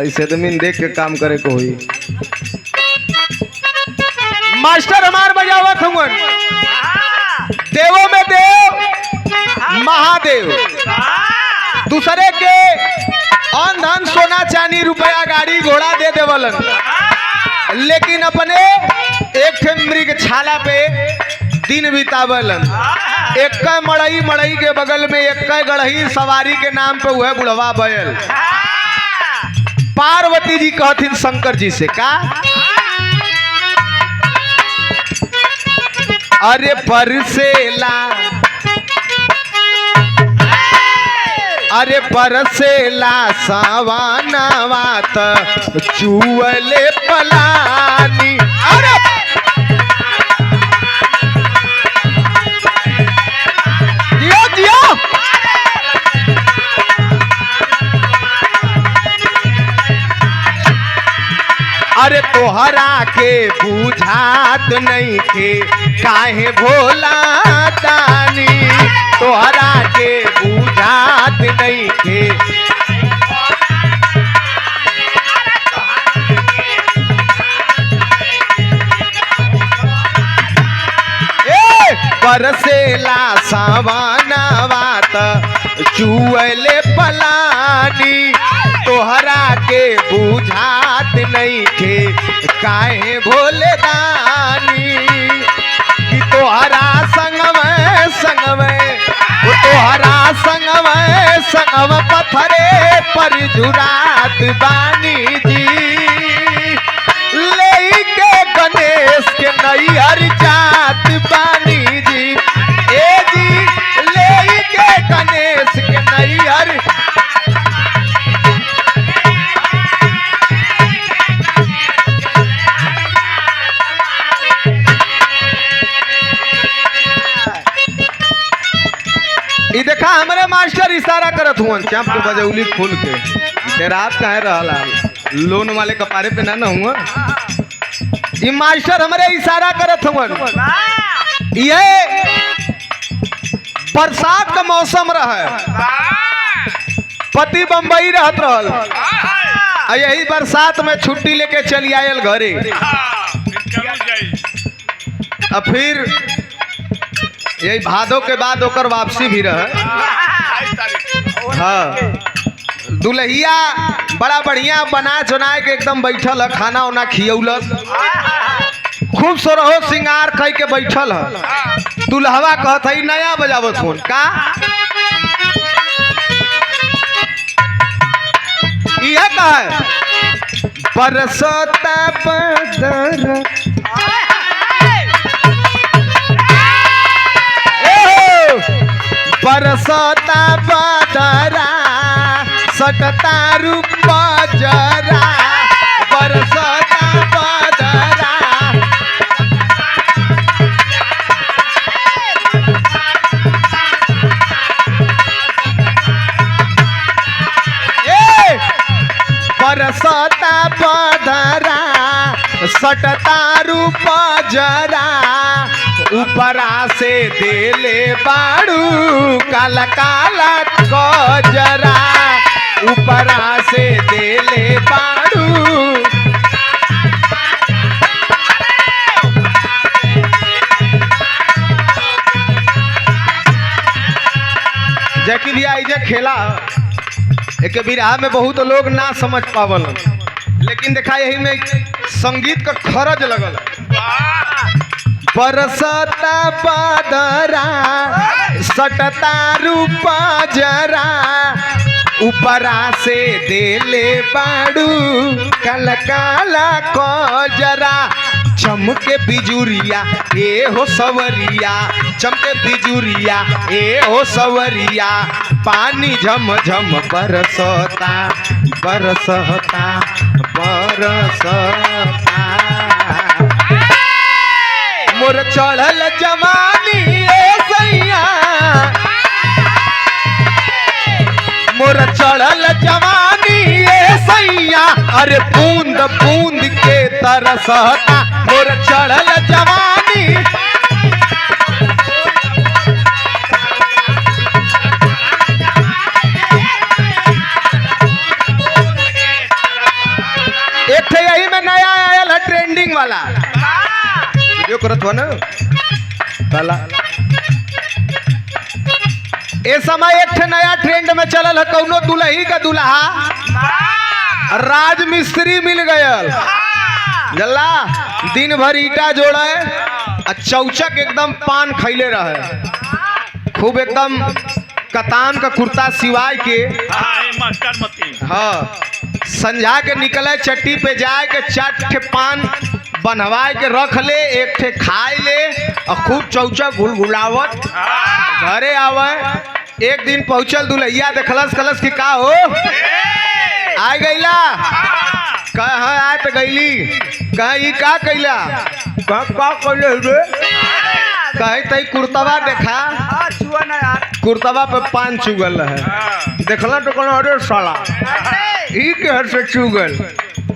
ऐसे जमीन देख के काम करे को हुई। मास्टर हमार बजावत हुआ देवों में देव महादेव, दूसरे के अन धन सोना चांदी रुपया गाड़ी घोड़ा दे देवलन, लेकिन अपने एक ठे मृग छाला पे दिन बितावलन। एक मड़ई मड़ई के बगल में एक गढ़ही सवारी के नाम पे वह बुढ़वा बैल। पार्वती जी कहथिन शंकर जी से का, अरे परसेला, अरे परसेला सवानावा त चुअले पलानी। अरे जियो जियो, अरे तोहरा के बुझात नहीं थे काहे भोला दानी, तोहरा के बुझात नहीं थे। परसेला सवानावा त चुअले पलानी, तोहरा के बुझात नहीं थे काहे भोले दानी। कि तोहरा संगवे संगवे, तोहरा संगवे संगव पत्थरे पर जुरात बानी जी, लेके गणेश के नैहर जात बानी जी। ए जी लेके गणेश के नैहर, देखा हमारे मास्टर इशारा करत हुआ चाप के बजौली फूल के रात कहे रहा लोन वाले कपारे पे ना हुआ। ये मास्टर हमारे इशारा करत हुआ, ये बरसात का मौसम रहा, पति बम्बई रहत रहल, यही बरसात में छुट्टी लेके चली आयल घरे। अब फिर यही भादों के बाद ओकर वापसी भी रहे। हाँ, दुल्हिया बड़ा बढ़िया बना चुना के एकदम बैठल है, खाना उना खियौलस, खूब सोरहो श्रृंगार कई के बैठल है। दुल्हवा कहत है नया बजावत फोन का, यह कहा है बरसता बदर, बरसता बदरा सटता रूप जरा, बरसता बदरा। बरसता बदरा सटता रूप जरा, ऊपरा से देले बाड़ू काला काला कजरा, ऊपरा से देले बाड़ू। जैकी भैया इजे खेला एक बिरहा में बहुत लोग ना समझ पावल, लेकिन देखा यही में संगीत का खरज लगल। बरसता बदरा सटता रूप जरा, ऊपरा से देले बाड़ू काला काला कजरा। चमके बिजुरिया ए हो सवरिया, चमके बिजुरिया ए हो सवरिया, पानी झम झम बरसता बरसता बरसता। मोर चढ़ल जवानी ए सैया, मोर चढ़ल जवानी ए सैया, अरे बूंद बूंद के तरसता। मोर चढ़ल जवानी ट्रेंडिंग वाला वीडियो करत हो ना वाला ए समय एक ठे नया ट्रेंड में चलल है कौनो दुल्ही का दुल्हा राज मिस्त्री मिल गयल जल्ला दिन भर ईटा जोड़े और चौचक एकदम पान खैले रहे खूब एकदम कतान का कुर्ता सिवाय के हाँ संझा के निकले चट्टी पे जाए के 4 ठे पान बनवाए के रख ले एक ठे खाए ले और खूब चौचक घुलघुलावत घरे आवे। एक दिन पहुंचल दुल्हिया देखलस कलस की का हो आ गईला कह आए तो गईली कह का कैला का कैले रे कहे तई कुर्तवा देखा कुर्तवा पे पान चुगल है देखला तो कहना अरे साला ई के हर से चुगल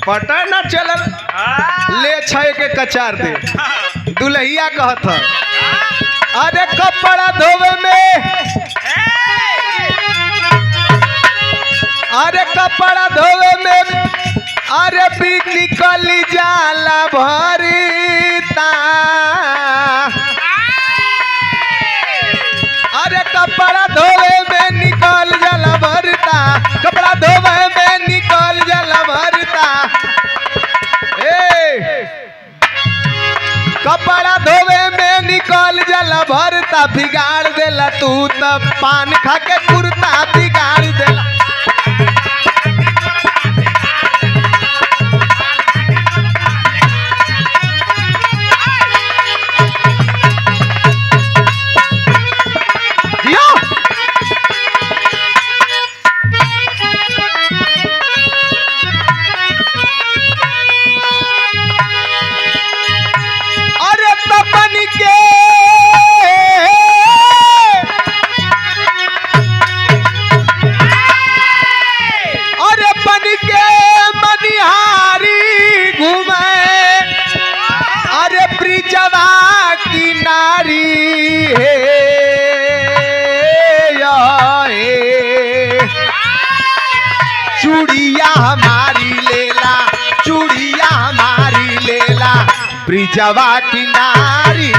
पता ना चलल ले छे के कचार दे दुल्हिया कहत है अरे कपड़ा धोवे में अरे कपड़ा धोवे में अरे भी निकल जाला भरता अरे कपड़ा धोवे में निकल जाला भरता कपड़ा धोवे में निकल जाला भरता कपड़ा धोवे में निकल जाला भरता बिगाड़ देला तू तब पान खा के कुर्ता बिगाड़ देला ब्रिजवा किनारी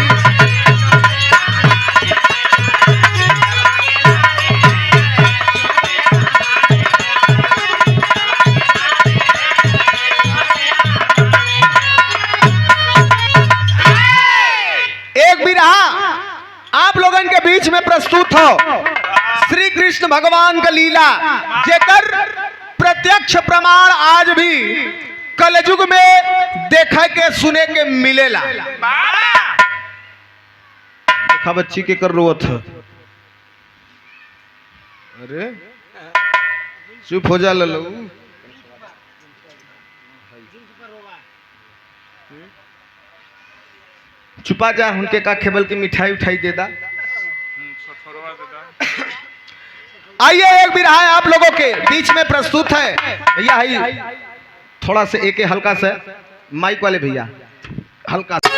एक बिरहा आप लोगन के बीच में प्रस्तुत हो श्री कृष्ण भगवान का लीला जेकर प्रत्यक्ष प्रमाण आज भी कलयुग में देखा के सुने के मिलेला। देखा बच्ची के कर रोत है अरे चुप हो जा ललो छुपा जा उनके का खेबल की मिठाई उठाई दे दा। आइए एक बिरहा आप लोगों के बीच में प्रस्तुत है भैया थोड़ा से एक हल्का सा माइक वाले भैया हल्का सा